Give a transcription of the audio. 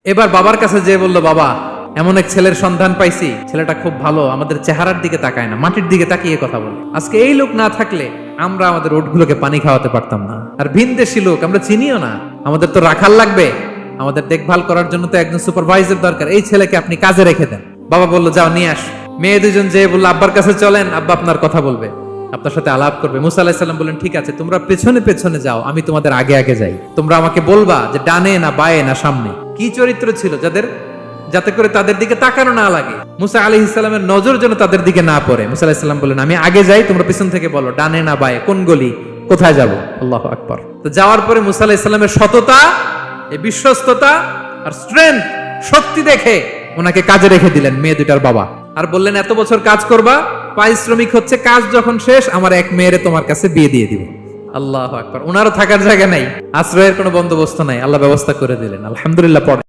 এবার বাবার কাছে যে বলল, বাবা এমন এক ছেলের সন্ধান পাইছি, ছেলেটা খুব ভালো, আমাদের চেহারার দিকে তাকায় না, মাটির দিকে তাকিয়ে কথা বলে। আজকে এই লোক না থাকলে আমরা আমাদের ওটগুলোকে পানি খাওয়াতে পারতাম না। আর ভিনদেশি লোক, আমরা চিনিও না, আমাদের তো রাখাল লাগবে, আমাদের দেখভাল করার জন্য তো একজন সুপারভাইজার দরকার। এই ছেলেকে আপনি কাজে রেখে দেন। বাবা বলল, যাও নিয়ে আস। মেয়ে দুজন যে বললো, আব্বার কাছে চলেন, আব্বা আপনার কথা বলবে, আপনার সাথে আলাপ করবে। মুসা আলাইহিস সালাম বললেন, ঠিক আছে, তোমরা পেছনে পেছনে যাও, আমি তোমাদের আগে আগে যাই। তোমরা আমাকে বলবা যে ডানে না বায়ে না সামনে। কি চরিত্র ছিল যাতে করে তাদের দিকে তাকানো না লাগে, মুসা আলাইহিস সালামের নজর যেন তাদের দিকে না পড়ে। মুসা আলাইহিস সালাম বললেন, আমি আগে যাই, তোমরা পিছন থেকে বলো ডানে না বায়ে, কোন গলি, কোথায় যাব। আল্লাহু আকবার। তো যাওয়ার পরে মুসা আলাইহিস সালামের সততা, এই বিশ্বস্ততা আর স্ট্রেংথ, শক্তি দেখে ওনাকে কাজে রেখে দিলেন মেয়ে দুটার বাবা। আর বললেন, এত বছর কাজ করবা, পারিশ্রমিক হচ্ছে কাজ যখন শেষ আমার এক মেয়েরে তোমার কাছে বিয়ে দিয়ে দিব। আল্লাহু আকবার। ওনারও থাকার জায়গা নাই, আশ্রয়ের কোনো বন্দোবস্ত নাই, আল্লাহ ব্যবস্থা করে দিলেন। আলহামদুলিল্লাহ। পড়ে